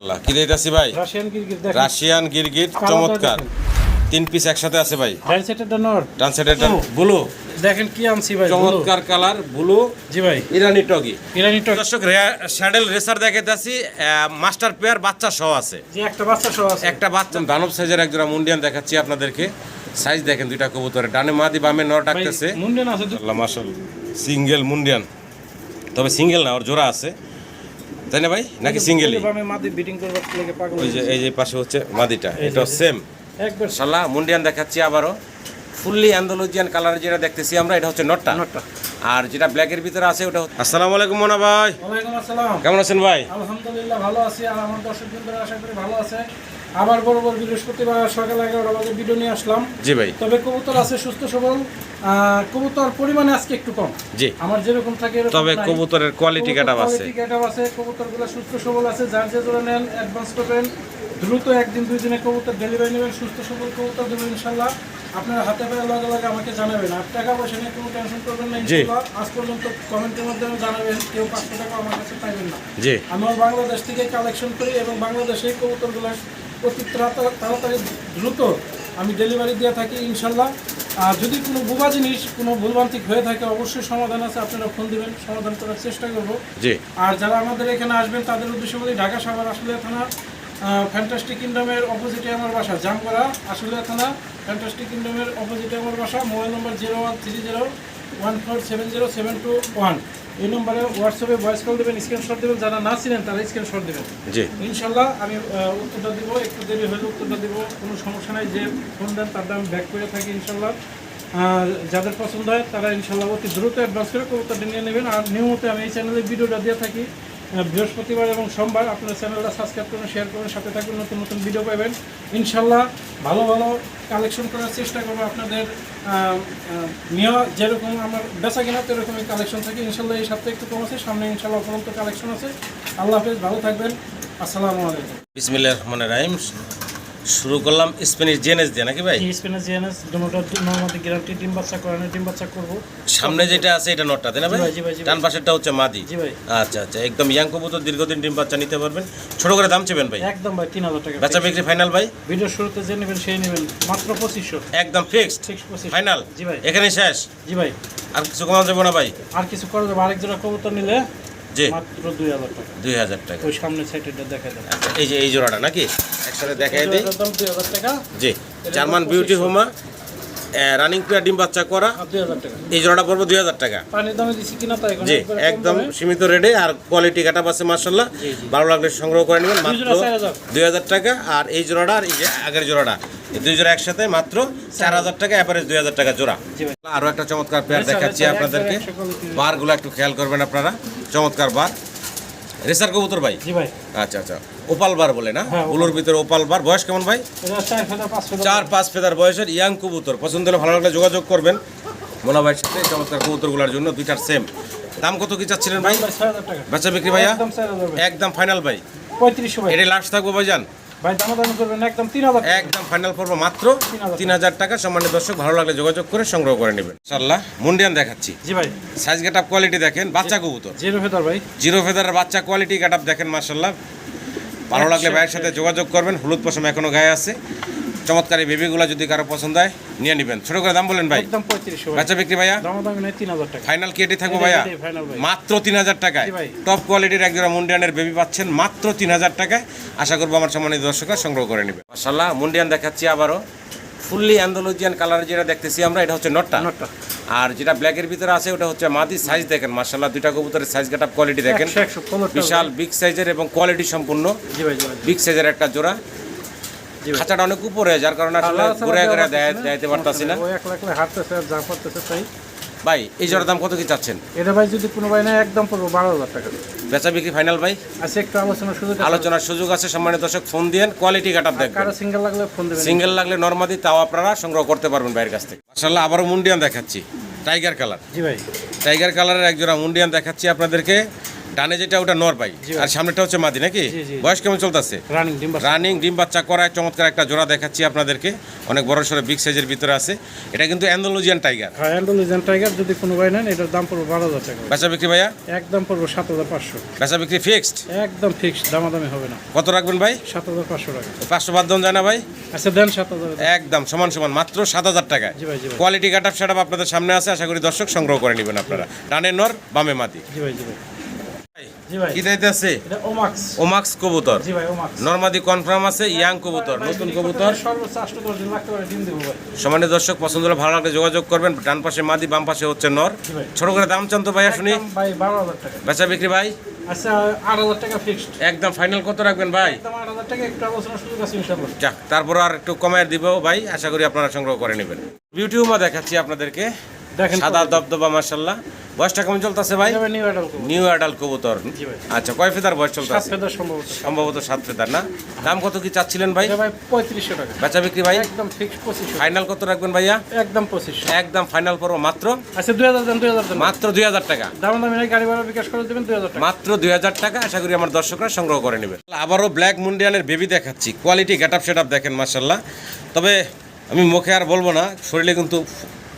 কি দিতেছি ভাই? রাশিয়ান গিরগিট চমৎকার তিন পিস একসাথে আছে ভাই। ট্রান্সলেটর ব্লু দেখেন কি আনছি ভাই, চমৎকার কালার ব্লু। জি ভাই, ইরানি টগি। ইরানি টক। দর্শক স্যাডেল রেসার দেখাইতেছি, মাস্টার পেয়ার বাচ্চা সহ আছে। জি, একটা বাচ্চা সহ আছে। একটা বাচ্চা দানব সাইজের একজোড়া মুন্ডিয়ান দেখাচ্ছি আপনাদেরকে। সাইজ দেখেন, দুইটা কবুতরের ডানে মাদি বামে নর ডাকতেছে। মুন্ডিয়ান আছে আল্লাহ মাশাআল্লাহ, সিঙ্গেল মুন্ডিয়ান, তবে সিঙ্গেল না, ওর জোড়া আছে তাই না ভাই, নাকি সিঙ্গেলই? বামে মাদি বিটিং করবার লাগে পাগল। ওই যে এই যে পাশে হচ্ছে মাদিটা, এটা সেম একবার শালা মুন্ডিয়ান দেখাচ্ছি আবারও। ফুললি অ্যান্ডালুজিয়ান কালারের যেটা দেখতেছি আমরা, এটা হচ্ছে নটটা। আর যেটা ব্ল্যাকের ভিতরে আছে ওটা। আসসালামু আলাইকুম মোনা ভাই। ওয়ালাইকুম আসসালাম। কেমন আছেন ভাই? আলহামদুলিল্লাহ ভালো আছি, আর আমার দর্শকবৃন্দরা আশা করি ভালো আছে। আবার বরাবর বৃহস্পতিবার সকাল 11টা বাজে ভিডিও নিয়ে আসলাম। জি ভাই। তবে কবুতর আছে সুস্থ সবল, কবুতর পরিমাণে আজকে একটু কম। জি, আমার যেরকম থাকে এরকম তবে নাই। কবুতরের কোয়ালিটি কাটাব আছে। কোয়ালিটি কাটাব আছে, কবুতরগুলো সুস্থ সবল আছে। যার যে জোড়া নেন অ্যাডভান্স করবেন, দ্রুত একদিন দুই দিনে কবুতর ডেলিভারি নেবেন। সুস্থ সবল কবুতর দেবেন ইনশাল্লাহ। আপনার হাতে পায়ে লগে লগে আমাকে জানাবেন। আর টাকা পয়সা নিয়ে কোনো টেনশন করবেন না ইনশাল্লাহ। আজ পর্যন্ত কমেন্টের মাধ্যমে জানাবেন, কেউ 500 টাকা আমার কাছে পাইবেন না। জি, আমরা বাংলাদেশ থেকে কালেকশন করি এবং বাংলাদেশেই কবুতরগুলো অতি তাড়াতাড়ি দ্রুত আমি ডেলিভারি দিয়ে থাকি ইনশাল্লাহ। আর যদি কোনো বোবা জিনিস, কোনো ভুলভ্রান্তি হয়ে থাকে, অবশ্যই সমাধান আছে, আপনারা ফোন দিবেন, সমাধান করার চেষ্টা করব। জি। আর যারা আমাদের এখানে আসবেন তাদের উদ্দেশ্য বলি, ঢাকা সাভার আশুলিয়া থানা, ফ্যান্টাস্টিক কিংডমের অপোজিটে আমার বাসা। জামগড়া আশুলিয়া থানা, ফ্যান্টাস্টিক কিংডমের অপোজিটে আমার বাসা। মোবাইল নম্বর 013014070721। এই নম্বরে হোয়াটসঅ্যাপে ভয়েস কল দেবেন, স্ক্রিনশট দেবেন। যারা না ছিলেন তারা স্ক্রিনশট দেবেন। জি, ইনশাল্লাহ আমি উত্তরটা দিব। একটু দেরি হলে উত্তরটা দিব, কোনো সমস্যা নাই। যে ফোন দেন তার দাম ব্যাক করে থাকি ইনশাল্লাহ। যাদের পছন্দ হয় তারা ইনশাল্লাহ অতি দ্রুত অ্যাডভান্স করে কবুতরটা নিয়ে নেবেন। আর নিয়মিত আমি এই চ্যানেলে ভিডিওটা দিয়ে থাকি বৃহস্পতিবার এবং সোমবার। আপনার চ্যানেলটা সাবস্ক্রাইব করুন, শেয়ার করুন, সাথে থাকুন, নতুন নতুন ভিডিও পাবেন ইনশাল্লাহ। ভালো ভালো কালেকশন করার চেষ্টা করবো। আপনাদের নেওয়া যেরকম আমার বেচা কিনা সেরকমই কালেকশন থাকে ইনশাল্লাহ। এই সপ্তাহে একটু কম আছে, সামনে ইনশাল্লাহ উপলব্ধ কালেকশন আছে। আল্লাহ হাফেজ, ভালো থাকবেন, আসসালামু আলাইকুম। বিসমিল্লাহির রহমানির রহিম। শুরু করলাম স্প্যানিশ জেনেস দিয়ে নাকি ভাই? স্পেনের জিএনএস দুটোটা নরমালি গ্যারান্টি, ডিম বাচ্চা করানো, ডিম বাচ্চা করবো। সামনে যেটা আছে এটা নটটা তাই না ভাই? জি ভাই, জি ভাই। ডান পাশেরটা হচ্ছে মাদি। জি ভাই, আচ্ছা আচ্ছা, একদম ইয়াং কবুতর, দীর্ঘদিন ডিম বাচ্চা নিতে পারবেন। ছোট করে দাম চেবেন ভাই? একদম ভাই 3000 টাকা। বেচা বিক্রি ফাইনাল ভাই? ভিডিও শুরুতে যে নেবেন সেই নেবেন, মাত্র 2500। একদম ফিক্সড 2500 ফাইনাল? জি ভাই, এখানে শেষ? জি ভাই। আর কিছু কমা যাবে না ভাই? আর কিছু করা যাবে, আরেক জোড়া কবুতর নিলে জি, মাত্র 2000 টাকা। 2000 টাকা। ওই সামনে সাইডটা দেখা যাবে। আচ্ছা, এই যে এই জোড়াটা নাকি একসাথে দেখাই দিই? একদম 2000 টাকা। জি, জার্মান বিউটি হোমা, রানিং পেয়ার, ডিম বাচ্চা করা। 2000 টাকা। এই জোড়াটা পড়বো 2000 টাকা। পানির দামে দিছি কিনা তাই জি, একদম সীমিত রেটে। আর কোয়ালিটি কাটা আছে মাশাআল্লাহ। ভালো লাগলে সংগ্রহ করে নেবেন মাত্র 2000 টাকা। আর এই জোড়াটা আর এই যে আগের জোড়াটা, এই দুই জোড়া একসাথে মাত্র 4000 টাকা, এভারেজ 2000 টাকা জোড়া। আরো একটা চমৎকার পেয়ার দেখাচ্ছি আপনাদেরকে। বারগুলো একটু খেয়াল করবেন আপনারা, চমৎকার বার। রেসার কবুতর ভাই? জি ভাই। আচ্ছা আচ্ছা, ওপাল বার বলে না? উলোর ভিতরে ওপাল বার। বয়স কেমন ভাই? এটা 4 ফেদার 5 ফেদার। 4-5 ফেদার বয়সের ইয়াং কবুতর। পছন্দ হলে ভালো লাগলে যোগাযোগ করবেন মোনা ভাইয়ের সাথে। চমৎকার কবুতরগুলোর জন্য দুইটার সেম দাম। কত কি চাচ্ছিলেন ভাই? 6000 টাকা। বেচা বিক্রি ভাইয়া? একদম 4000 ভাই। একদম ফাইনাল ভাই? 3500 ভাই। এটা লাস্ট থাকবো ভাইজান? ভাই দামাদামি করবেন, একদম 3000 টাকা। একদম ফাইনাল করবো মাত্র 3000 টাকা। সম্মানিত দর্শক, ভালো লাগলে যোগাযোগ করে সংগ্রহ করে নেবেন ইনশাআল্লাহ। মুন্ডিয়ান দেখাচ্ছি। জি ভাই। সাইজ গেটআপ কোয়ালিটি দেখেন, বাচ্চা কবুতর। 0 ফেদার ভাই। জিরো ফেদারের বাচ্চা কোয়ালিটি গেটআপ দেখেন মাশাআল্লাহ। ভালো লাগলে ভাইয়ের সাথে যোগাযোগ করবেন। হলুদ পশম এখনো গায়ে আছে। চমৎকার এই বেবিগুলো যদি কারো পছন্দ হয় নিয়ে নেবেন। ছোট করে দাম বলেন ভাই? একদম 3500 ভাই। বেচা বিক্রি ভাইয়া? দামাদামি নাই 3000 টাকা। ফাইনাল কি এটি থাকবো ভাইয়া? ফাইনাল ভাই। মাত্র 3000 টাকায় জি ভাই। টপ কোয়ালিটির একজোড়া মুন্ডিয়ানের বেবি পাচ্ছেন মাত্র 3000 টাকায়। আশা করবো আমার সম্মানিত দর্শকরা সংগ্রহ করে নেবে। মাশাআল্লাহ, মুন্ডিয়ান দেখাচ্ছি আবারও। ফুললি অ্যান্ডালুজিয়ান কালার যেটা দেখতেছি আমরা, এটা হচ্ছে নটটা। আর যেটা ব্ল্যাকের ভিতরে আছে ওটা হচ্ছে মাদি। সাইজ দেখেন মাশাআল্লাহ, দুইটা কবুতরের সাইজ গেটআপ কোয়ালিটি দেখেন, 100 বিশাল বিগ সাইজের এবং কোয়ালিটি সম্পূর্ণ। জি ভাই, জি ভাই। বিগ সাইজের একটা জোড়া। খাঁচাটা অনেক উপরে, যার কারণে আসলে ঘুরে ঘুরে দেখাইতে পারতাছি না। ওই একলা একলা হাঁটতেছে আর যা করতেছে তাই। ভাই এই জোড়ার দাম কত কি চাচ্ছেন? এটা ভাই যদি কোনো ভাই না একদম পড়বো 12000 টাকা। বেচা বিক্রি ফাইনাল ভাই? আচ্ছা, একটু আলোচনার সুযোগ আছে। আলোচনার সুযোগ আছে। সম্মানিত দর্শক, ফোন দিয়েন, কোয়ালিটি কাটাপ দেখবেন। কারো সিঙ্গেল লাগলে ফোন দেবেন। সিঙ্গেল লাগলে নরমাদি, তাও আপনারা সংগ্রহ করতে পারবেন ভাইয়ের কাছ থেকে। মাশাআল্লাহ, আবারও মুন্ডিয়ান দেখাচ্ছি। Tiger colour. জি ভাই। টাইগার কালারের একজোড়া মুন্ডিয়ান দেখাচ্ছি আপনাদেরকে। ডানে যেটা ওটা নর ভাই, আর সামনেটা হচ্ছে মাদি নাকি? জি, জি। বয়স কেমন চলতেছে? রানিং ডিম বাচ্চা করায় চমৎকার একটা জোড়া দেখাচ্ছি আপনাদেরকে, অনেক বড় সড়ো বিগ সাইজের ভিতরে আছে। এটা কিন্তু অ্যান্ডালুজিয়ান টাইগার। হ্যাঁ, অ্যান্ডালুজিয়ান টাইগার যদি কোনো ভাই নেন এটার দাম পড়বে 12,000 টাকা। বেচা বিক্রি ভাইয়া? একদম পড়বে 7,500। বেচা বিক্রি ফিক্সড? একদম ফিক্সড, দামাদামি হবে না। কত রাখবেন ভাই? 7,500 টাকা। 500 বাদ দেন যায় না ভাই? আচ্ছা দেন 7,000। একদম সমান সমান মাত্র 7,000 টাকায়। জি ভাই, জি ভাই। কোয়ালিটি কাট আপ সেট আপ আপনাদের সামনে আছে, আশা করি দর্শক সংগ্রহ করে নেবেন আপনারা। ডানে নর বামে মাদি। জি ভাই, জি ভাই। জি ভাই। কি দাইতে আছে? এটা ওমাক্স। ওমাক্স কবুতর। জি ভাই, ওমাক্স। নরমাদি কনফার্ম আছে, ইয়াং কবুতর, নতুন কবুতর। সর্বোচ্চ 8-10 দিন লাগতে পারে ডিম দেবো ভাই। সম্মানিত দর্শক, পছন্দ হলে ভালো লাগলে যোগাযোগ করবেন। ডান পাশে মাদি, বাম পাশে হচ্ছে নর। জি ভাই। ছোট করে দাম চান তো ভাইয়া শুনি। একদম ভাই 12,000 টাকা। বেচা বিক্রি ভাই? আচ্ছা 8,000 টাকা ফিক্সড। একদম ফাইনাল কত রাখবেন ভাই? একদম 8,000 টাকা, একটু আলোচনার সুযোগ আছে ইনশাআল্লাহ। যাক, তারপর আর একটু কমায় দিব ভাই, আশা করি আপনারা সংগ্রহ করে নেবেন। বিউটি উমা দেখাচ্ছি আপনাদেরকে, দেখেন সাদা দবদবা মাশাআল্লাহ। বয়সটা কেমন চলতেছে ভাই? এটা নিউ অ্যাডাল্ট করব। নিউ অ্যাডাল্ট কবুতর। জি ভাই। আচ্ছা, কয় ফেদার বয়স 7 চলতেছে? ফেদার সম্ভবত। সম্ভবত 7 ফেদার না? দাম কত কি চাচ্ছিলেন ভাই? এটা ভাই 3500 টাকা। বেচা বিক্রি ভাই? একদম ফিক্সড 2500। ফাইনাল কত রাখবেন ভাইয়া? একদম 2500। একদম ফাইনাল পড়বো মাত্র? আচ্ছা 2000 দেন, 2000 দেন। মাত্র 2000 টাকা। দামাদামি নাই, গাড়ি ভাড়া বিকাশ করে দিবেন 2000 টাকা। মাত্র 2000 টাকা, আশা করি আমার দর্শকরা সংগ্রহ করে নেবেন। আবারও ব্ল্যাক মুন্ডিয়ানের বেবি দেখাচ্ছি, quality get up set up দেখেন মাশাআল্লাহ। তবে আমি মুখে আর বলবো না, শরীরে কিন্তু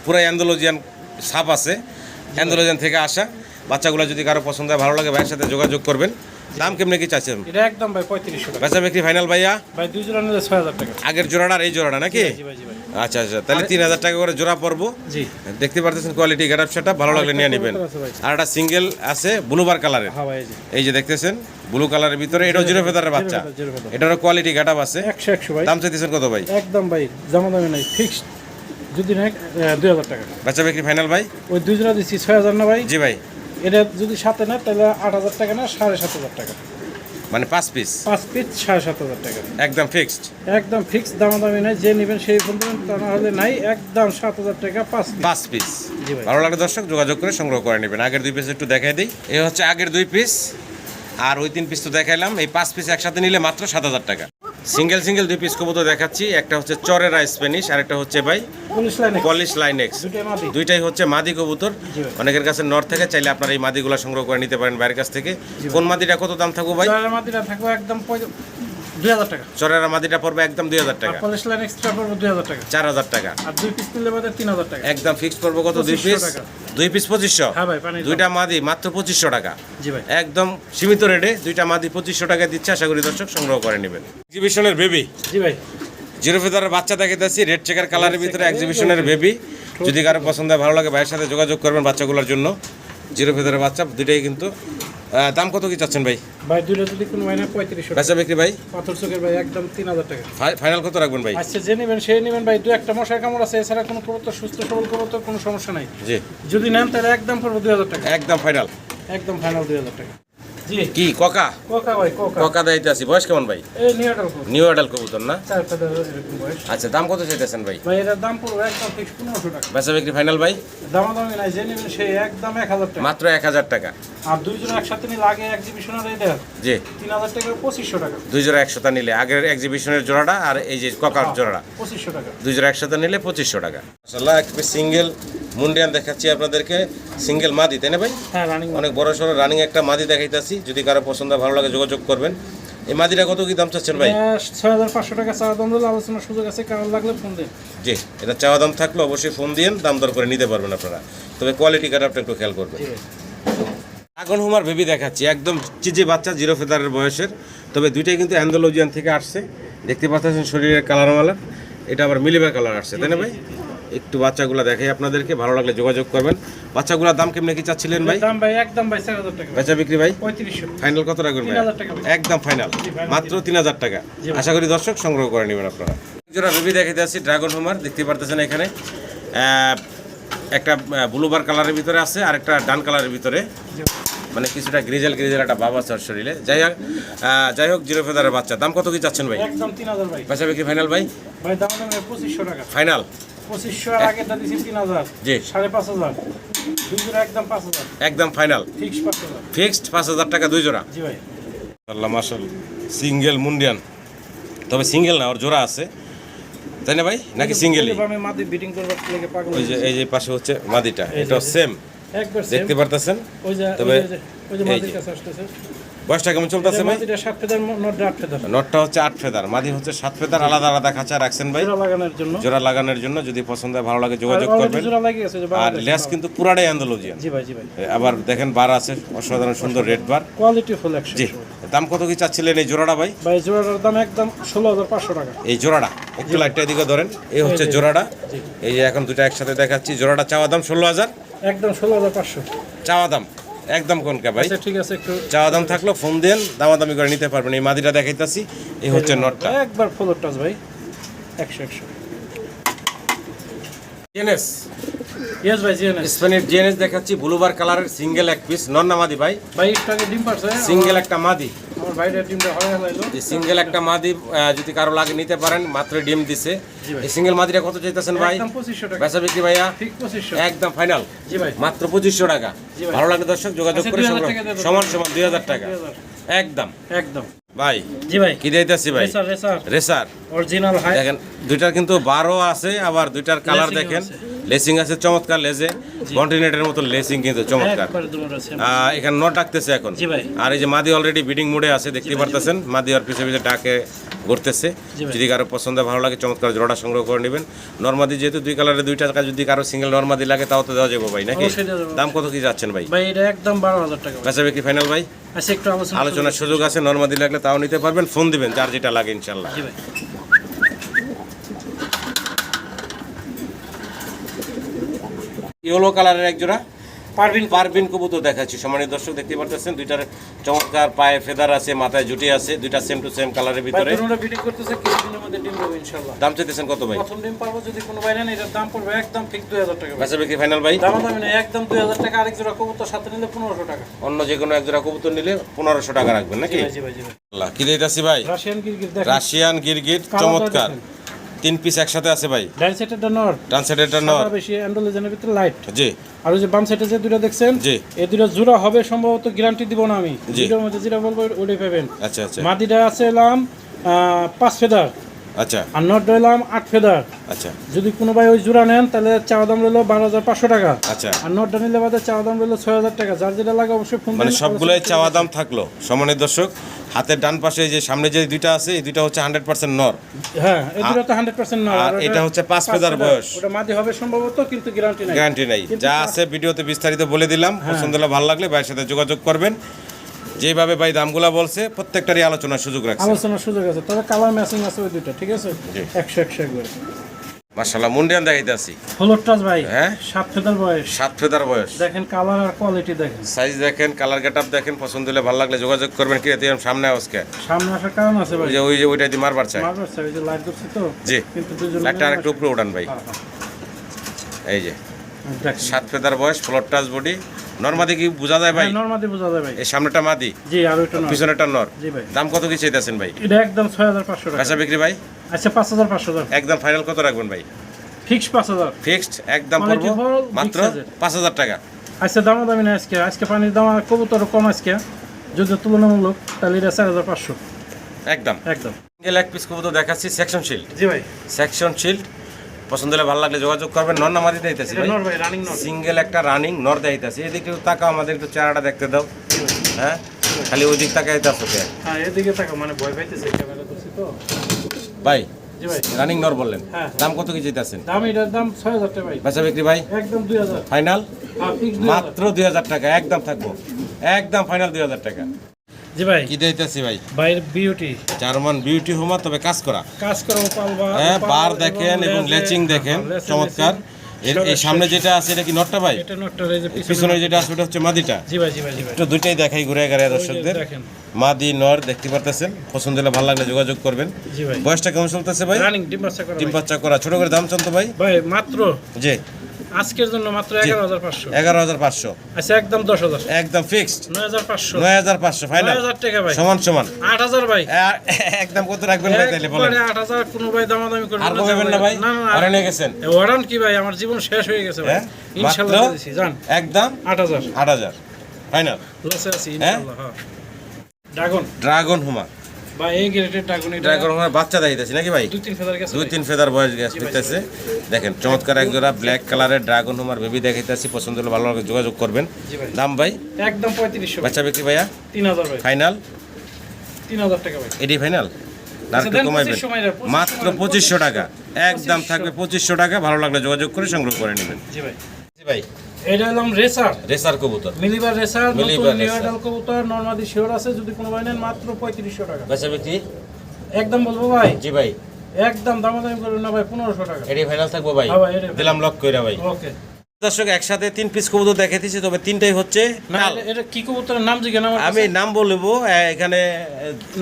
পুরো অ্যান্ডালুজিয়ান ছাপ আছে, অ্যান্ডালুজিয়ান থেকে আসা। বাচ্চাগুলো যদি কারো পছন্দ হয়, ভালো লাগে, ভাইয়ের সাথে যোগাযোগ করবেন। দাম কেমনে কি চাচ্ছেন? এটা একদম ভাই 3500 টাকা। বেচা বিক্রি ফাইনাল ভাইয়া? ভাই 2 জোড়া নিলে 6000 টাকা। আগের জোড়াটা আর এই জোড়াটা নাকি? জি ভাই, জি ভাই। আচ্ছা আচ্ছা, তাহলে 3000 টাকা করে জোড়া পড়বো। জি। দেখতে পারতেছেন quality get up set up, ভালো লাগলে নিয়ে নেবেন। আর একটা সিঙ্গেল আছে ব্লু বার কালারের, হ্যাঁ ভাই, জি। এই যে দেখতেছেন ব্লু কালারের ভিতরে, এটাও জিরো ফেদারের বাচ্চা। Zero feather. এটারও কোয়ালিটি গেট আপ আছে। 100 ভাই। দাম চাইতেছেন কত ভাই? একদম ভাই দামাদামি নাই, ফিক্সড। যদি নেয় 2000 টাকা। বেচা বিক্রি ফাইনাল ভাই? ওই 2 জোড়া দিচ্ছি 6000 না ভাই? জি ভাই। এটা যদি সাথে নেয় তাহলে 8000 টাকা না 7500 টাকা। মানে 5 পিস? 5 পিস 7500 টাকা। একদম ফিক্সড? একদম ফিক্সড, দামাদামি নাই। যে নেবেন সেই ফোন দেবেন, তা না হলে নাই। একদম 7000 টাকা 5 পিস। জি ভাই। ভালো লাগে দর্শক, যোগাযোগ করে সংগ্রহ করে নেবেন। আগের 2 পিস একটু দেখাই দিই। এই হচ্ছে আগের 2 পিস, আর ওই 3 পিস তো দেখাইলাম। এই 5 পিস একসাথে নিলে মাত্র 7000 টাকা। সিঙ্গেল সিঙ্গেল 2 পিস কবুতর দেখাচ্ছি। একটা হচ্ছে চরেরা স্প্যানিশ, আর একটা হচ্ছে ভাই পলিশ লাইনেক্স। দুইটাই হচ্ছে মাদি কবুতর। অনেকের কাছে নর থেকে, চাইলে আপনারা এই মাদিগুলো সংগ্রহ করে নিতে পারেন বাইরের কাছ থেকে। কোন মাদিটা কত দাম থাকবো ভাই? মাদিটা থাকবে একদম 2000 টাকা। চরেরা মাদিটা পড়বে একদম 2000 টাকা। পলিশ লাইন এক্সট্রা পড়বে 2000 টাকা। 4000 টাকা। আর 2 পিস নিলে বাদে 3000 টাকা। একদম ফিক্স করবো কত? 2 পিস? 2 পিস 2500? হ্যাঁ ভাই, পানি দুইটা মাদি মাত্র 2500 টাকা। জি ভাই। একদম সীমিত রেটে দুইটা মাদি 2500 টাকা দিচ্ছে, আশা করি দর্শক সংগ্রহ করে নেবেন। এক্সিবিশনের বেবি। জি ভাই। জিরো ফেদারের বাচ্চা দেখাইতেছি, রেড চেকার কালারের ভিতরে এক্সিবিশনের বেবি। যদি কারো পছন্দ হয়, ভালো লাগে, ভাইয়ের সাথে যোগাযোগ করবেন বাচ্চাগুলোর জন্য। জিরো ফেদারের বাচ্চা দুইটাই কিন্তু। দাম কত কি চাচ্ছেন ভাই? ভাই দুইটা যদি কোনো মাইনা 3500 টাকা। বেচা বিক্রি ভাই? পাথর চোখের ভাই একদম 3000 টাকা। ফাইনাল কত রাখবেন ভাই? আচ্ছা যে নেবেন সেই নেবেন ভাই। 2-1টা মশার কামড় আছে, এছাড়া কোনো কবুতর সুস্থ সবল কবুতর, কোনো সমস্যা নাই। জি। যদি নেন তাহলে একদম পড়বে 2000 টাকা। একদম ফাইনাল? একদম ফাইনাল 2000 টাকা। জি। কি কোকা? কোকা ভাই, কোকা। কোকা দাইতাছি। বয়স কেমন ভাই? এই নিউ অ্যাডাল্ট করব। নিউ অ্যাডাল্ট কবুতর না? 4 ফেদার এরকম বয়স। আচ্ছা, দাম কত চাইতেছেন ভাই? ভাই এর দাম পড়বে একদম ফিক্স 1500 টাকা। বেচা বিক্রি ফাইনাল ভাই? দামাদামি নাই, যে নেবেন সেই একদম 1000 টাকা। মাত্র 1000 টাকা। আর 2 জোড়া একসাথে নিলে আগে এক্সিবিশনের এটা জি 3000 টাকা 2500 টাকা। 2 জোড়া একসাথে নিলে, আগের এক্সিবিশনের জোড়াটা আর এই যে কোকার জোড়াটা 2500 টাকা। 2 জোড়া একসাথে নিলে 2500 টাকা। মাশাআল্লাহ, একটা সিঙ্গেল মুন্ডিয়ান দেখাচ্ছি আপনাদেরকে, সিঙ্গেল মাদি, তাই না ভাই? হ্যাঁ, রানিং। অনেক বড় সড়ো রানিং একটা মাদি দেখাইতাছি। যদি কারো পছন্দ হয়, ভালো লাগে, যোগাযোগ করবেন। এই মাদিটা কত কি দাম চাচ্ছেন ভাই? 6500 টাকা চাওয়া দাম দিলে আলোচনার সুযোগ আছে, কারণ লাগলে ফোন দিন। জি, এটা চাওয়া দাম থাকলে অবশ্যই ফোন দিয়েন, দাম দর করে নিতে পারবেন আপনারা। তবে কোয়ালিটি কাটাপটা একটু খেয়াল করবেন। ড্রাগন হুমার বেবি দেখাচ্ছি, একদম চিজি বাচ্চা, জিরো ফেদারের বয়সের। তবে দুইটাই কিন্তু অ্যান্ডালুজিয়ান থেকে আসছে। দেখতে পাচ্ছেন শরীরের কালার মালার, এটা আবার মিলিবার কালার আসছে, তাই না ভাই? একটু বাচ্চাগুলো দেখাই আপনাদেরকে, ভালো লাগলে যোগাযোগ করবেন। বাচ্চাগুলোর দাম কেমনে কি চাচ্ছিলেন ভাই? দাম ভাই একদম ভাই 4000 টাকা। বেচা বিক্রি ভাই? 3500। ফাইনাল কত রাখবেন ভাই? 3000 টাকা। একদম ফাইনাল মাত্র 3000 টাকা। আশা করি দর্শক সংগ্রহ করে নেবেন আপনারা। জোড়া বেবি দেখাইতে আসছি, ড্রাগন হুমার। দেখতে পারতেছেন এখানে একটা ব্লুবার কালারের ভিতরে আছে, আর একটা ডান কালারের ভিতরে, মানে কিছুটা গ্রিজেল গ্রিজেল একটা ভাব আছে ওর শরীরে। যাই হোক জিরো ফেদারের বাচ্চা। দাম কত কি চাচ্ছেন ভাই? একদম 3000 ভাই। বেচা বিক্রি ফাইনাল ভাই? ভাই দাম 2500 টাকা। ফাইনাল 2500, আর আগেরটা দিছি 3000। জি 5500। 2 জোড়া একদম 5000। একদম ফাইনাল ফিক্স 5000। ফিক্সড 5000 টাকা 2 জোড়া। জি ভাই। আল্লাহ মাশাআল্লাহ, সিঙ্গেল মুন্ডিয়ান। তবে সিঙ্গেল না, ওর জোড়া আছে, তাই না ভাই? নাকি সিঙ্গেলই? আমি মাদি বিটিং করবার লাগে পাগল। এই যে পাশে হচ্ছে মাদিটা, এটা সেম একবার same। দেখতে পারতেছেন। ওই যে তবে ওই যে এই মাদির যে। কাছে আসতেছে। বয়সটা কেমন চলতেছে ভাই? মাদিটা 7 ফেদার, নটটা 8 ফেদার। নটটা হচ্ছে 8 ফেদার, মাদি হচ্ছে 7 ফেদার, আলাদা আলাদা খাঁচা রাখছেন ভাই জোড়া লাগানোর জন্য। জোড়া লাগানোর জন্য। যদি পছন্দ হয় ভালো লাগে যোগাযোগ already করবেন। জোড়া লাগিয়ে আছে যে আর বাংলাদেশে। লেস কিন্তু পুরাটাই অ্যান্ডালুজিয়ান। জি ভাই, জি ভাই। আবার দেখেন বার আছে, অসাধারণ সুন্দর red bar. Quality full action. জি, দাম কত কি চাচ্ছিলেন এই জোড়াটা ভাই? ভাই জোড়াটার দাম একদম 16500 টাকা। এই জোড়াটা একটু লাইটটা এদিকে ধরেন, এই হচ্ছে জোড়াটা। এই যে এখন দুটো একসাথে দেখাচ্ছি। জোড়াটা চাওয়া দাম 16000, একদম 16500 চাওয়া দাম একদম কোনকা ভাই? আচ্ছা ঠিক আছে, একটু চাওয়া দাম থাকলো ফোন দেন, দামাদামি করে নিতে পারবেন। এই মাদিটা দেখাইতাছি, এই হচ্ছে নটটা। একবার ফুল টাচ ভাই, 100 জিএনএস ইয়েস ভাই। জিএনএস স্পেনের জিএনএস দেখাচ্ছি, ব্লুবার কালারের সিঙ্গেল এক পিস, নর না মাদি ভাই? ভাই একটু আগে ডিম পারছে, সিঙ্গেল একটা মাদি। আমার ভাইটার ডিমটা হয়ে গেল। এই সিঙ্গেল একটা মাদি যদি কারো লাগে নিতে পারেন, মাত্র ডিম দিছে। এই সিঙ্গেল মাদিটা কত চাইতেছেন ভাই? একদম 2500 টাকা। বেচা বিক্রি ভাইয়া ঠিক 2500 একদম ফাইনাল। জি ভাই, মাত্র 2500 টাকা। জি ভাই। ভালো লাগলে দর্শক যোগাযোগ আচ্ছা, করে 2000 সংগ্রহ। টাকা দিয়ে দেবো। সমান সমান 2000 টাকা 2000 একদম একদম। ভাই। জি ভাই, কি দিতেছি ভাই? রেসার রেসার রেসার অরিজিনাল হাই। দেখেন দুইটার কিন্তু 12 আছে, আবার দুইটার কালার Lacing দেখেন, আছে। লেসিং আছে চমৎকার, লেজে কন্টিনেন্টের মতো লেসিং কিন্তু চমৎকার। একবার দুটো আছে। এখানে নট ডাকতেছে এখন। জি ভাই। আর এই যে মাদি অলরেডি বিডিং মোডে আছে, দেখতে পারতেছেন। মাদি আর পিছে পিছে ডাকে ঘুরতেছে। জি ভাই। যদি কারো পছন্দ ভালো লাগে চমৎকার জোড়াটা সংগ্রহ করে নেবেন। নরমাদি যেহেতু দুই কালারের দুইটা টাকা, যদি কারো সিঙ্গেল নরমাদি লাগে তাও তো দেওয়া যাবে ভাই নাকি? অবশ্যই দেওয়া যাবে। দাম কত কি যাচ্ছেন ভাই? ভাই এটা একদম 12000 টাকা। বেচা বিক্রি ফাইনাল ভাই? আচ্ছা একটু আলোচনার সুযোগ আছে, নরমাদি লাগলে তাও নিতে পারবেন, ফোন দিবেন যার যেটা লাগে ইনশাল্লাহ। জি ভাই। ইয়েলো কালারের এক জোড়া পারবিন পারবিন কবুতর দেখাচ্ছি সম্মানিত দর্শক, দেখতে পারতেছেন। দুইটার চমৎকার পায়ে ফেদার আছে, মাথায় জুটি আছে, দুইটা সেম টু সেম কালারের ভিতরে। দুটোটা বিডিং করতেছে, কিছুদিনের মধ্যে ডিম দেবো ইনশাআল্লাহ। দাম চাইতেছেন কত ভাই? প্রথম ডিম পারবো যদি কোনো ভাই নেন, এটার দাম পড়বে একদম ঠিক 2000 টাকা। বেচা বিক্রি ফাইনাল ভাই? দাম দামি না, একদম 2000 টাকা। আরেক জোড়া কবুতর সাথে নিলে 1500 টাকা। অন্য যে কোনো এক জোড়া কবুতর নিলে 1500 টাকা রাখবেন নাকি? জি ভাই, জি ভাই, জি ভাই। আল্লাহ, কি দিতেছি ভাই? রাশিয়ান গিরগির দেখেন, রাশিয়ান গিরগিট কালারটা চমৎকার, দেখেন। 3 পিস একসাথে আছে ভাই। ডান সাইডেরটা নর, ট্রান্সলেটরটা নর। সাদা বেশি, অ্যান্ডোলেজেনের ভিতরে লাইট। জি আর ওই যে বাম সাইডে যে দুটো দেখছেন, জি। এই দুটো জোড়া হবে সম্ভবত, গ্যারান্টি দিব না আমি। জি। দুটোর মধ্যে যেটা বলবো ওটাই পাবেন। আচ্ছা আচ্ছা মাদিটা আছে এলাম 5 ফেদার, আচ্ছা আর নট রইলাম 8 ফেদার। আচ্ছা যদি কোনো ভাই ওই জোড়া নেন তাহলে চাওয়া দাম রইলো 12500 টাকা। আচ্ছা। আর নটটা নিলে বাদে চাওয়া দাম রইলো 6000 টাকা। যার যেটা লাগে অবশ্যই ফোন মানে দিন। সবগুলোই চাওয়া দাম থাকলো সম্মানিত দর্শক। হাতের ডান পাশে যে সামনে যে দুইটা আছে, এই দুইটা হচ্ছে 100% নর। হ্যাঁ, এই দুটো তো 100% নর। আর এটা হচ্ছে 5 ফেদার বয়স। ওটা মাদি হবে সম্ভবত, কিন্তু গ্যারান্টি নাই। গ্যারান্টি নাই। যা আছে ভিডিওতে বিস্তারিত বলে দিলাম। পছন্দ হলে ভালো লাগলে ভাইয়ের সাথে যোগাযোগ করবেন। যেভাবে ভাই দামগুলা বলছে প্রত্যেকটারই আলোচনার সুযোগ রাখছে। আলোচনার সুযোগ আছে, তবে কালার ম্যাচিং আছে ওই দুটো, ঠিক আছে? জি। 100 একবার। মাশাআল্লাহ, মুন্ডিয়ান দেখাইতেছি। হলুদ টাচ ভাই, হ্যাঁ 7 ফেদার বয়স। 7 ফেদার বয়স। দেখেন কালার আর কোয়ালিটি দেখেন, সাইজ দেখেন, কালার গেটআপ দেখেন। পছন্দ হলে ভালো লাগলে যোগাযোগ করবেন। কি এত সামনে আজকে সামনে আসার কারণ আছে ভাই। ওই যে ওইটা দিয়ে মারবার চাই। মারবার চাই, ওই যে লাইট করছি তো। জি, কিন্তু দুজন একটা আরেকটু উপরে উঠান ভাই। এই যে দেখেন 7 ফেদার বয়স, ফ্লোর টাচ বডি। নরমাদি কি বোঝা যায় ভাই? নরমাদি বোঝা যায় ভাই। এই সামনেটা মাদি, জি, আর ওইটা নর। পিছনেটা নর। জি ভাই। দাম কত কি চাইতেছেন ভাই? এটা একদম 6500 টাকা। বেচা বিক্রি ভাই? আচ্ছা 5500 টাকা। একদম ফাইনাল কত রাখবেন ভাই? ফিক্স 5000। ফিক্সড একদম Quality পড়বো full, মাত্র big size-এর। 5000 টাকা। আচ্ছা দাম দামি না আজকে, আজকে পানির দাম আর কবুতর কম আজকে, যদি তুলনামূলক, তাহলে এটা 4500 একদম একদম। সিঙ্গেল এক পিস কবুতর দেখাচ্ছি, সেকশন শিল্ড। জি ভাই, সেকশন শিল্ড পছন্দ হলে ভালো লাগলে যোগাযোগ করবেন। নর নামাদি দিতেছি এটা ভাই, নর ভাই, রানিং নর। সিঙ্গেল একটা রানিং নর দেখাইতেছি। এদিকে একটু তাকাও, আমাদের একটু চেহারাটা দেখতে দাও। হ্যাঁ, খালি ওই দিক তাকাই তাছো কে হ্যাঁ, এদিকে তাকাও, মানে ভয় পাইতেছে ক্যামেরা করছি তো। ভাই? জি ভাই। রানিং নর বললেন, হ্যাঁ। দাম কত কি চাইতেছেন? দাম এটার দাম 6000 টাকা ভাই। বেচা বিক্রি ভাই? একদম 2000। ফাইনাল হ্যাঁ, ফিক্স 2000। মাত্র 2000 টাকা একদম থাকবো, একদম ফাইনাল 2000 টাকা। জি ভাই, কি দিতেছি ভাই? বাইরের বিউটি, জার্মান বিউটি হোমা, তবে কাজ করা। কাজ করা পালবা। হ্যাঁ, বার দেখেন এবং লেচিং দেখেন চমৎকার। এই সামনে যেটা আছে এটা কি নটটা ভাই? এটা নটটা, এই যে পিছনে যেটা আছে ওটা হচ্ছে মাদিটা। জি ভাই, জি ভাই, জি ভাই। একটু দুইটাই দেখাই ঘুরে ঘুরে দর্শকদের। দেখেন, মাদি নর দেখতে পারতেছেন। পছন্দ হলে ভালো লাগলে যোগাযোগ করবেন। জি ভাই। বয়সটা কেমন চলতেছে ভাই? রানিং ডিম বাচ্চা করা ডিম ভাই। বাচ্চা করা। ছোট করে দাম চলতো ভাই? ভাই মাত্র জি, আজকের জন্য মাত্র 11500। 11500 আচ্ছা একদম 10000। একদম ফিক্সড 9500। 9500 ফাইনাল 9000 টাকা ভাই। সমান সমান 8000 ভাই। একদম কত রাখবেন ভাই তাহলে বলেন? একবারে 8000 কোনো ভাই দামাদামি করবে আর কমাবেন না ভাই? না না, আরে নিয়ে গেছেন ওয়ারান কি ভাই, আমার জীবন শেষ হয়ে গেছে ভাই। হ্যাঁ? ইনশাআল্লাহ মাত্র দিছি জান, একদম 8000 8000 ফাইনাল। লসে আছি হ্যাঁ? ইনশাআল্লাহ। হ্যাঁ, ড্রাগন, ড্রাগন হুমা বা এই গ্রেডের ড্রাগন এটা ড্রাগন হোমার বাচ্চা দেখাইতেছি নাকি ভাই? 2-3 ফেদার গেছে 2-3 ফেদার বয়স গ্যাস নিতেছে। দেখেন চমৎকার এক জোড়া ব্ল্যাক কালারের ড্রাগন হোমার বেবি দেখাইতেছি, পছন্দ হলে ভালো লাগে যোগাযোগ করবেন। জি ভাই। দাম ভাই একদম 3500 বাচ্চা বিক্রি ভাইয়া 3000 ভাই, ফাইনাল 3000 টাকা ভাই। এডি ফাইনাল না আচ্ছা, একটু দেন কমাইবেন 2500 মাইরা, 2500 মাত্র 2500 টাকা একদম থাকবে 2500 টাকা, ভালো লাগলে যোগাযোগ করে সংগ্রহ করে নেবেন। জি ভাই। জি ভাই এটা হলাম রেসার, রেসার কবুতর মিলিবার রেসার, মিলিবার নতুন নিউ রেসার। অ্যাডাল কবুতর, নরমাদি শিওর আছে, যদি কোনো ভাই নেন মাত্র 3500 টাকা। বাচ্চা বিক্রি একদম বলবো ভাই, জি ভাই একদম দামাদামি করবেন না ভাই, 1500 টাকা। এডি ফাইনাল থাকবো ভাই, হ্যাঁ ভাই, এডি দিলাম লক কইরা ভাই। ওকে। দর্শক একসাথে 3 পিস কবুতর দেখাইতেছি, তবে 3টাই হচ্ছে না কাল। এটা কি কবুতরের নাম জিজ্ঞাসা আমার আমি কাছে? নাম বলবো এখানে।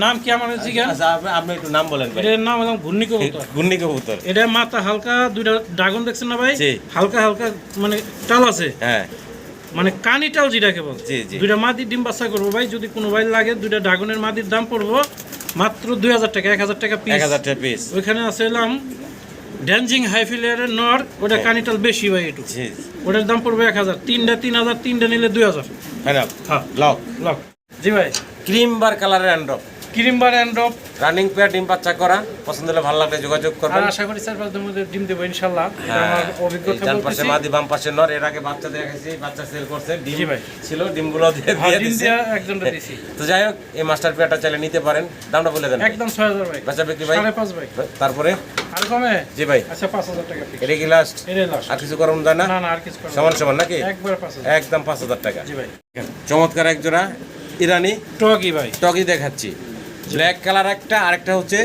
নাম কি আমার জিজ্ঞাসা? আচ্ছা আপনি একটু নাম বলেন ভাই। এটার নাম হলো ঘূর্ণি কবুতর। গুন্নি কবুতর এটা মাথা হালকা, দুইটা ড্রাগন দেখছেন না ভাই? জি। হালকা হালকা মানে টাল আছে, হ্যাঁ মানে কানি টাল যেটাকে বল। জি, জি। দুইটা মাদি ডিম বাচ্চা করবো ভাই, যদি কোনো ভাই লাগে দুইটা ড্রাগনের মাদির দাম পড়বো মাত্র 2000 টাকা, 1000 টাকা পিস। 1000 টাকা পিস। ওইখানে আছে এলাম ড্যান্সিং হাইফিলিয়ারের নর, ওটা কানিটাল বেশি ভাই একটু, জি ওটার দাম পড়বে 1000, 3টা 3000, 3টা নিলে 2000। ফাইনাল হ্যাঁ লক। লক। জি ভাই। ক্রিম বার কালারের অ্যান্ড্রপ ক্রিমবার অ্যান্ড ড্রপ, রানিং পেয়ার ডিম বাচ্চা করা, পছন্দ হলে ভালো লাগলে যোগাযোগ আর করবেন। আশা করি 4-5 দিনের মধ্যে ডিম দেবো ইনশাআল্লাহ, এটা আমার অভিজ্ঞতা ডান পাশে বলতেছি। মাদি বাম পাশে নর, এর আগে বাচ্চা দেখাইছি, বাচ্চা সেল করছে, ডিম জি ভাই। ছিল, ডিমগুলো দিয়ে হ্যাঁ, দিয়ে ডিম দিছি। দেয়া একজনটা দিছি। তো যাই হোক এই মাস্টার পেয়ারটা চাইলে নিতে পারেন, দামটা বলে দেন। একদম 6000 ভাই। বাচ্চা বিক্রি ভাই 5.5 ভাই। তারপরে আর কমে? জি ভাই আচ্ছা 5000 টাকা ফিক্স। এটা কি লাস্ট? এটাই লাস্ট। আর কিছু করানো যায় না? না না আর কিছু করব না। সমান সমান নাকি? একবার 5000। একদম 5000 টাকা। জি ভাই। চমৎকার এক জোড়া ইরানি টগি ভাই। টগি দেখাচ্ছি, ব্ল্যাক কালার একটা, আরেকটা হচ্ছে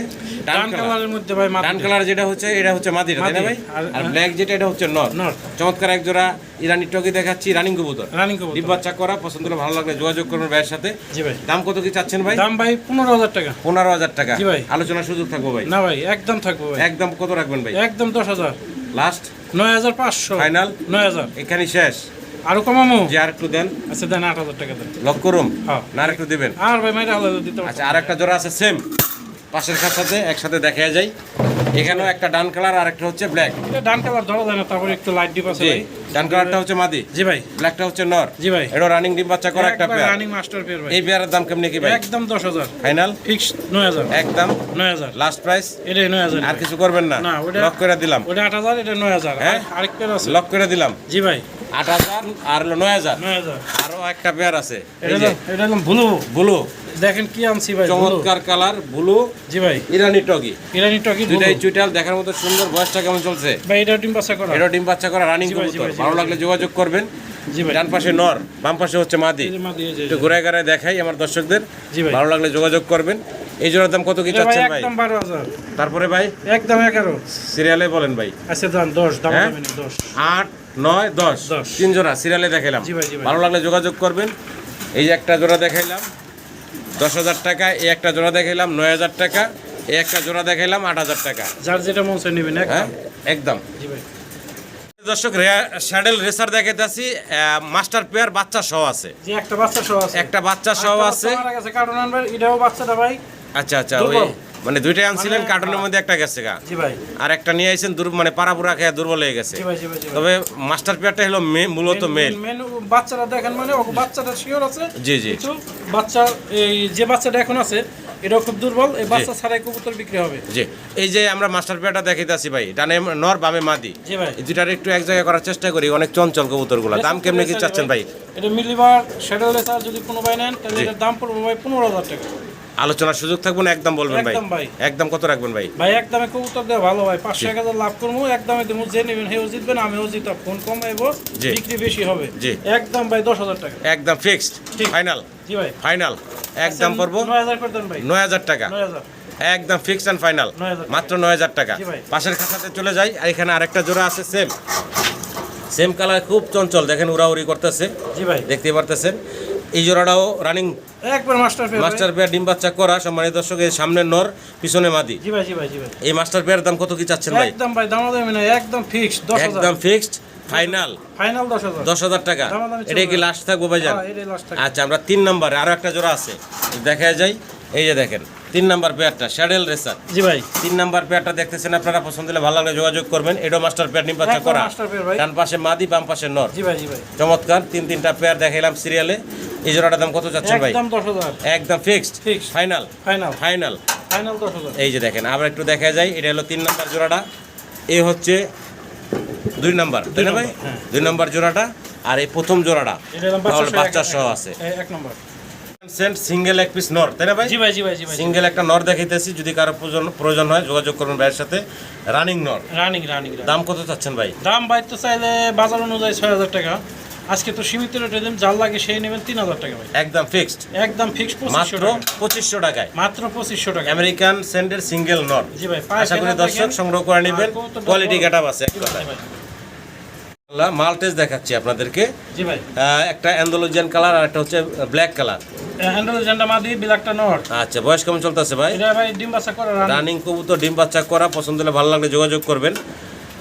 ডান ডান কালার। কালারের মধ্যে ভাই মাত্র ডান কালার যেটা হচ্ছে এটা হচ্ছে মাদিরা, তাই না মাদি। ভাই? আর- আর ব্ল্যাক যেটা এটা হচ্ছে নর। নর। চমৎকার এক জোড়া ইরানি টগি দেখাচ্ছি, রানিং কবুতর, রানিং কবুতর। ডিম বাচ্চা করা, পছন্দ হলে ভালো লাগলে যোগাযোগ করবেন ভাইয়ের সাথে। জি ভাই। দাম কত কি চাচ্ছেন ভাই? দাম ভাই 15000 টাকা। 15000 টাকা। জি ভাই। আলোচনার সুযোগ থাকবো ভাই? না ভাই একদম থাকবো ভাই, একদম কত রাখবেন ভাই? একদম 10000। Last 9500 final 9000। এখানে শেষ। আরো কমামু? যে আর একটু দেন, আচ্ছা দেন 8000 টাকা দেন। লক করুন হ্যাঁ। না আর একটু দিবেন? আর ভাই মাইরা আলাদা দিতে পারবো। আচ্ছা আর একটা জোড়া আছে সেম পাশের সাথে একসাথে দেখা যায়, এখানেও একটা ডান কালার আর একটা হচ্ছে ব্ল্যাক। এটা ডান কালার ধরা যায় না, তারপরে একটু লাইট ডিপ আছে জি ভাই। ডান কালারটা হচ্ছে মাদি, জি ভাই। ব্ল্যাকটা হচ্ছে নর। জি ভাই। এটা রানিং ডিম বাচ্চা করা একটা পেয়ার। রানিং মাস্টার পেয়ার ভাই। এই পেয়ারের দাম কেমনি কি ভাই? একদম 10000 ফাইনাল ফিক্স 9000। একদম 9000 লাস্ট প্রাইস। এটাই 9000। আর কিছু করবেন না? না, ওটা- লক করে দিলাম। ওটা 8000, এটা 9000। হ্যাঁ? আরেক পেয়ার আছে। লক করে দিলাম। জি ভাই 8000 আর হলো 9000। 9000। আরো একটা পেয়ার আছে, এটা এই যে এটা একদম ব্লু, ব্লু, দেখেন কি আনছি ভাই, blue। চমৎকার কালার ব্লু জি ভাই। ইরানি টগি, ইরানি টকি দুইটাই চুইটাল, দেখার মতো সুন্দর। বয়সটা কেমন চলছে? ভাই এটা ডিম বাচ্চা করা। এটা ডিম বাচ্চা করা রানিং জি ভাই, জি কবুতর, ভাই, জি ভালো ভাই, লাগলে যোগাযোগ করবেন। জি ভাই। ডান পাশে নর, বাম পাশে হচ্ছে মাদি। এই যে মাদি, এই যে- একটু ঘুরে ঘুরে দেখাই আমার দর্শকদের, জি ভাই। ভালো লাগলে যোগাযোগ করবেন। এই জোড়ার দাম কত কি এটা ভাই চাচ্ছেন ভাই? একদম 12000। তারপরে ভাই একদম 11। সিরিয়ালে বলেন ভাই। আচ্ছা দাম 10, দাম হ্যাঁ? দাম 10। 8 9 10 10 তিন জোড়া সিরিয়ালে দেখাইলাম। জি ভাই, জি ভাই। ভালো লাগলে যোগাযোগ করবেন। এই যে একটা জোড়া দেখাইলাম 10000 টাকা, এই একটা জোড়া দেখাইলাম 9000 টাকা, এই একটা জোড়া দেখাইলাম 8000 টাকা। যার যেটা মন চায় নেবেন হ্যাঁ একদম। একদম। জি ভাই। দর্শক শ্যাডেল রেসার দেখাইতেছি, মাস্টার পেয়ার বাচ্চা সহ আছে, যে একটা বাচ্চা সহ আছে। একটা বাচ্চা সহ আছে। আমার কাছে কার্টুন আনবেন, এটাও বাচ্চাটা ভাই। আচ্ছা আচ্ছা, ওই দুর্বল। মানে দুইটাই আনছিলেন, মানে, কার্টুনের মধ্যে একটা গেছে গা, জি ভাই। আর একটা নিয়ে আইছেন মানে পাড়াপুরা খেয়ে দুর্বল হয়ে গেছে। জি ভাই, জি ভাই, জি ভাই। তবে মাস্টার পেয়ারটা হলো মূলত মেল। মেন বাচ্চাটা দেখেন, মানে ও বাচ্চাটা শিওর আছে। জি জি কিছু বাচ্চা, এই যে বাচ্চাটা এখন আছে এটাও খুব দুর্বল, এই বাচ্চা ছাড়াই কবুতর বিক্রি হবে। জি। এই যে আমরা মাস্টার পেয়ারটা দেখাইতেছি ভাই, ডানে নর বামে মাদি, জি ভাই। এই দুটার একটু এক জায়গায় করার চেষ্টা করি, অনেক চঞ্চল কবুতরগুলো। দাম কেমনে কি চাচ্ছেন ভাই? এটা মিলিবার শ্যাডো লেসার, যদি কোনো ভাই নেন তাহলে এটার দাম পড়বে ভাই 15000 টাকা। আলোচনার সুযোগ থাকবে না? একদম বলবেন ভাই। একদম ভাই। একদম কত রাখবেন ভাই? ভাই একদমে কবুতর দেওয়া ভালো ভাই, 500-1000 লাভ করবো, একদমে দেবো, যে নেবেন হেও জিতবেন, আমিও জিতাব, ফোন কমাইবো, জি। বিক্রি বেশি হবে। জি। একদম ভাই 10000 টাকা। একদম ফিক্সড ঠিক। ফাইনাল জি ভাই। ফাইনাল একদম পড়বো 9000 করে দেন ভাই। 9000 টাকা, 9000। একদম ফিক্সড এন্ড ফাইনাল 9000 মাত্র 9000 টাকা। জি ভাই। পাশের খাতাতে চলে যাই, আর এখানে আরেকটা জোড়া আছে সেম কালার, খুব চঞ্চল, দেখেন উড়াউড়ি করতেছে, জি ভাই। দেখতে পারতেছেন। এই জোড়াটাও রানিং একবার মাস্টার পেয়ার। মাস্টার পেয়ার, ডিম বাচ্চা করা। সম্মানিত দর্শক, এই সামনে নর পিছনে মাদি। জি ভাই, জি ভাই, জি ভাই। এই মাস্টার পেয়ার দাম কত কি চাচ্ছেন ভাই? একদম ভাই দামাদামি না, একদম ফিক্স 10000। একদম ফিক্সড ফাইনাল ফাইনাল 10000। 10000 টাকা। দামাদামি এটা কি চলবে। লাস্ট থাকবো ভাইজান? হ্যাঁ, এটাই লাস্ট থাকে। আচ্ছা, আমরা 3 নম্বরে আরো একটা জোড়া আছে, দেখা যায়। এই যে দেখেন 3 নাম্বার পেয়ারটা শ্যাডেল রেসার। জি ভাই। 3 নাম্বার পেয়ারটা দেখতেছেন আপনারা, পছন্দ হলে ভালো লাগলে যোগাযোগ করবেন। এডো মাস্টার পেয়ার, ডিম বাচ্চা একদম করা, মাস্টার পেয়ার ভাই। ডান পাশে মাদি বাম পাশে নর। জি ভাই, জি ভাই। চমৎকার 3-3টা পেয়ার দেখাইলাম সিরিয়ালে। এই জোড়াটার দাম কত চাচ্ছেন ভাই? একদম 10,000। একদম fixed, Fixed। Final final final. Final 10,000। এই যে দেখেন, আবার একটু দেখা যায়, এটা হলো 3 নাম্বার জোড়াটা, এই হচ্ছে 2 নাম্বার, তাই না ভাই? নাম্বার, হ্যাঁ। 2 নাম্বার জোড়াটা, আর এই প্রথম জোড়াটা এটা হলো বাচ্চা সহ বাচ্চা সহ আছে। এক নম্বর। সিঙ্গেল এক পিস নর, তাই না ভাই? জি ভাই জি ভাই জি ভাই। সিঙ্গেল একটা নর দেখাইতেছি, যদি কারো প্রয়োজন হয় যোগাযোগ করবেন ভাইয়ের সাথে। রানিং নর, রানিং রানিং। দাম কত চাচ্ছেন ভাই? দাম ভাই তো চাইলে বাজার অনুযায়ী 6,000 টাকা। আজকে তো সীমিত রেটে দিন, যার লাগে সেই নেবেন 3,000 টাকা ভাই। একদম ফিক্সড, একদম ফিক্সড মাত্র 2500 টাকা। 2500 টাকায় মাত্র 2500 টাকা। আমেরিকান স্যান্ডের সিঙ্গেল নর। জি ভাই। আশা করি দর্শক সংগ্রহ করে নেবেন, কোয়ালিটি গেটআপ আছে এক কথায়। মালটেজ দেখাচ্ছি আপনাদেরকে, জি ভাই। একটা অ্যান্ডালুজিয়ান কালার আর একটা হচ্ছে ব্ল্যাক কালার। হ্যান্ডেল জেন্ডা মাদি বিলাকটা নর। আচ্ছা, বয়স কেমন চলতেছে ভাই? এটা ভাই ডিম বাচ্চা করা রানিং কবুতর, ডিম বাচ্চা করা, পছন্দ হলে ভালো লাগলে যোগাযোগ করবেন।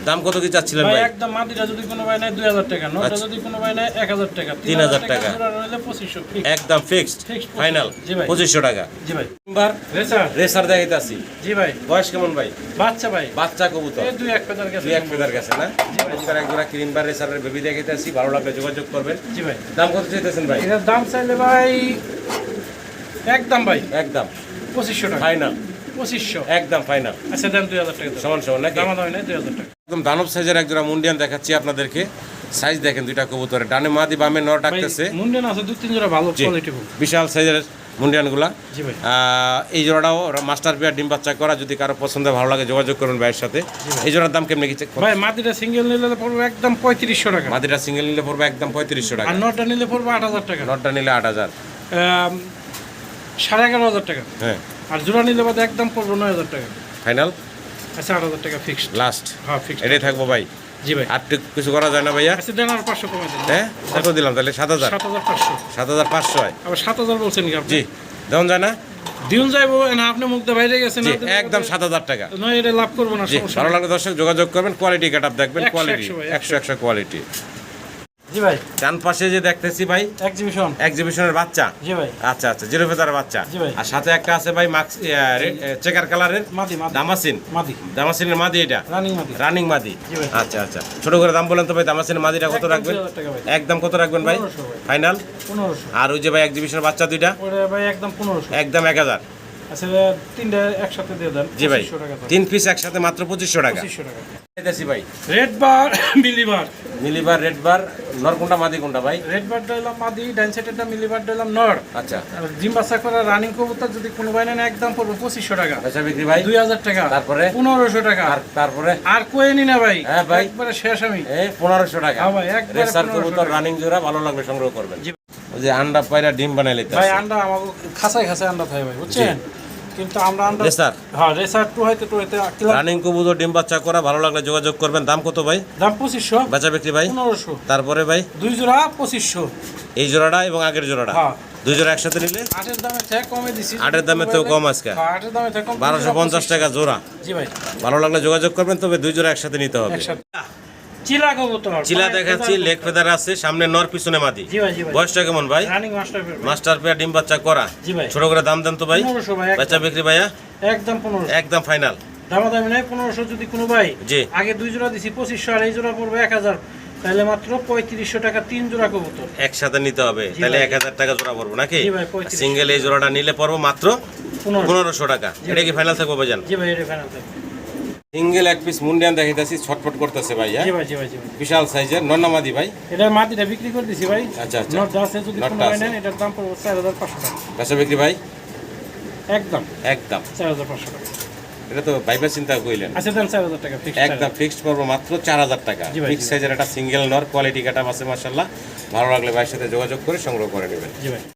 দাম কত কি চাচ্ছিলেন ভাই? ভাই? একদম মাদিটা যদি কোনো ভাই নেয় 2,000 টাকা, নরটা যদি কোনো ভাই নেয় 1,000 টাকা, 3,000 টাকা। জোড়া রইলে 2500 ফিক্স। একদম ফিক্সড, Fixed, ফাইনাল জি ভাই। 2500 টাকা। জি ভাই। Number racer. রেসার দেখাইতাছি, জি ভাই। বয়স কেমন ভাই? বাচ্চা ভাই। বাচ্চা কবুতর, এই 2-1 পেদার গেছে। 2-1 ফেদার গেছে না? কবুতর এক জোড়া ক্রিম বার রেসারের বেবি দেখাইতাছি, ভালো লাগলে যোগাযোগ করবেন। জি ভাই। দাম কত চাইতেছেন ভাই? এটার দাম চাইলে ভাই একদম ভাই একদম 2500 টাকা। ফাইনাল, 2500। একদম ফাইনাল, আচ্ছা দেন 2,000 টাকা দেন। সমান সমান নাকি? দাম দাম নেই 2,000 টাকা। একদম দানব সাইজের এক জোড়া মুন্ডিয়ান দেখাচ্ছি আপনাদেরকে। সাইজ দেখেন দুইটা কবুতরের, ডানে মাদি বামে নর ডাকতেছে। মুন্ডেন আছে 2-3 জোড়া ভালো জি, কোয়ালিটি। বিশাল সাইজের মুন্ডিয়ানগুলা। জি ভাই। এই জোড়াটাও মাস্টার পেয়ার, ডিম বাচ্চা করা, যদি কারো পছন্দ ভালো লাগে যোগাযোগ করুন ভাইয়ের সাথে। এই জোড়ার দাম কেমনি কি? ভাই মাদিটা সিঙ্গেল নিলে পড়বে একদম 3500 টাকা। মাদিটা সিঙ্গেল নিলে পড়বে একদম 3500 টাকা, আর নটা নিলে পড়বে 8,000 টাকা। নটটা নিলে 8,000। 11,500 টাকা। হ্যাঁ, আর জোড়া নিলে বাদে একদম পড়বে 9,000 টাকা। ফাইনাল আচ্ছা 8,000 টাকা ফিক্সড। লাস্ট, হ্যাঁ ফিক্সড। এটাই থাকবো ভাই। জি ভাই। আর কিছু করা যায় না ভাইয়া? আচ্ছা দেন আর 500 কমাই দেন। হ্যাঁ, কত দিলাম তাহলে? 7,000। 7,500। 7,500 হয়। আবার 7,000 বলছেন কি আপনি? জি, দেওয়া যায় না? দিন যাইবো না, আপনি মুখ দিয়ে বাইরে গেছেন জি, না, একদম 7,000 টাকা। নয় এটা লাভ করবো না, জি, সমস্যা ভালো নেই। লাগলে দর্শক যোগাযোগ করবেন, কোয়ালিটি গেটআপ দেখবেন, 100 কোয়ালিটি ভাই, 100 কোয়ালিটি। জি ভাই। ডান পাশে যে দেখতেছি ভাই, এক্সিবিশন। এক্সিবিশনের বাচ্চা। জি ভাই। আচ্ছা আচ্ছা, জিরো ফেদারের বাচ্চা। জি ভাই। আর সাথে একটা আছে ভাই মাক্স চেকার কালারের মাদি মাদি দামাসিন। মাদি দামাসিনের মাদি, এটা রানিং মাদি। রানিং মাদি। জি ভাই। আচ্ছা আচ্ছা, ছোট করে দাম বলেন তো ভাই, দামাসিনের মাদিটা কত একদম রাখবেন? 2,000 টাকা ভাই। একদম কত রাখবেন ভাই? 1500 ভাই। ফাইনাল। 1500। আর ওই যে ভাই এক্সিবিশনের বাচ্চা দুইটা, ওটা ভাই একদম 1500। একদম 1,000। আচ্ছা তিনটা একসাথে দিয়ে দেন। জি ভাই, 2500 টাকা দাম। 3 পিস একসাথে মাত্র 2500 টাকা। 2500 টাকা। দেশি ভাই, রেড বার মিলিবার। মিলিবার রেড বার, নর কোনটা মাদি কোনটা ভাই? রেড বার দিলাম মাদি, ডাইন সাইডেরটা মিলিবার দিলাম নর। আচ্ছা, আর জিম বাচ্চা করা রানিং কবুতর যদি কোনো ভাই নেন একদম পড়বে 2500 টাকা। বেচা বিক্রি ভাই 2,000 টাকা। তারপরে 1500 টাকা। আর তারপরে আর কোয়েনি না ভাই। হ্যাঁ ভাই। একবারে শেষ আমি। এই 1500 টাকা। হ্যাঁ ভাই, একবারে রেসার 1500 কবুতর টাকা। রানিং জোড়া, ভালো লাগলে সংগ্রহ করবেন। জি। ওই যে আন্ডা পায়রা ডিম বানাই লইতে ভাই আন্ডা আমাকে খাসায় খাসায় আন্ডা থাকে ভাই, বুঝছেন? কিন্তু আমরা আন্ডা রেসার, হ্যাঁ রেসার টু হইতে কিলা রানিং কবুতর ডিম বাচ্চা করা, ভালো লাগলে যোগাযোগ করবেন। দাম কত ভাই? দাম 2500। বেচা বিক্রি ভাই 1500। তারপরে ভাই 2 জোড়া 2500। এই জোড়াটা এবং আগের জোড়াটা, হ্যাঁ। 2 জোড়া একসাথে নিলে 8 এর দামে থেকে কমে দিছি। 8 এর দামে তো কম আজকে। হ্যাঁ 8 এর দামে থেকে কম। 1250 টাকা জোড়া। জি ভাই। ভালো লাগলে যোগাযোগ করবেন, তবে 2 জোড়া একসাথে নিতে হবে। একসাথে চিলা কবুতর। চিলা দেখাচ্ছি, লেগ ফেদার আছে, সামনে নর পিছনে মাদি। জি ভাই জি ভাই। বয়সটা কেমন ভাই? Running master pair. Master pair ডিম বাচ্চা করা। জি ভাই। ছোট করে দাম দেন তো ভাই। 1500 ভাই। বেচা বিক্রি ভাইয়া একদম 1500। একদম ফাইনাল। দামাদামি নাই 1500 যদি কোনো ভাই। জি। আগে 2 জোড়া দিছি 2500 আর এই জোড়া পড়বে 1000। তাহলে মাত্র 3500 টাকা 3 জোড়া কবুতর। একসাথে নিতে হবে, জি তাহলে ভাই। 1000 টাকা জোড়া পড়বো নাকি? জি ভাই, 3500 সিঙ্গেল এই জোড়াটা নিলে পড়বো মাত্র 1500 টাকা। এটা কি ফাইনাল থাকবো ভাইজান? জি ভাই এটা ফাইনাল থাকবে। সিঙ্গেল এক পিস মুন্ডিয়ান দেখাইতাছি, ছটফট করতেছে ভাই। হ্যাঁ, জি ভাই জি ভাই জি ভাই। বিশাল সাইজের নন্নামাদি ভাই। এটা মাটিটা বিক্রি করে দিছি ভাই। আচ্ছা আচ্ছা, নট আছে যদি কোনো নটটা ভাই আছে। নেন এটার দাম পড়বে 4500 টাকা। বেচা বিক্রি ভাই একদম একদম। 4500 টাকা। এটা তো ভাইবা চিন্তা কইলেন। আচ্ছা দেন 4000 টাকা ফিক্সড। একদম ফিক্সড পড়বো মাত্র 4000 টাকা। জি ভাই, ফিক্স জি ভাই। সাইজের একটা সিঙ্গেল নর, কোয়ালিটি কাটা আছে মাশাআল্লাহ। ভালো লাগলে ভাইয়ের সাথে যোগাযোগ করে সংগ্রহ করে নেবেন। জি ভাই।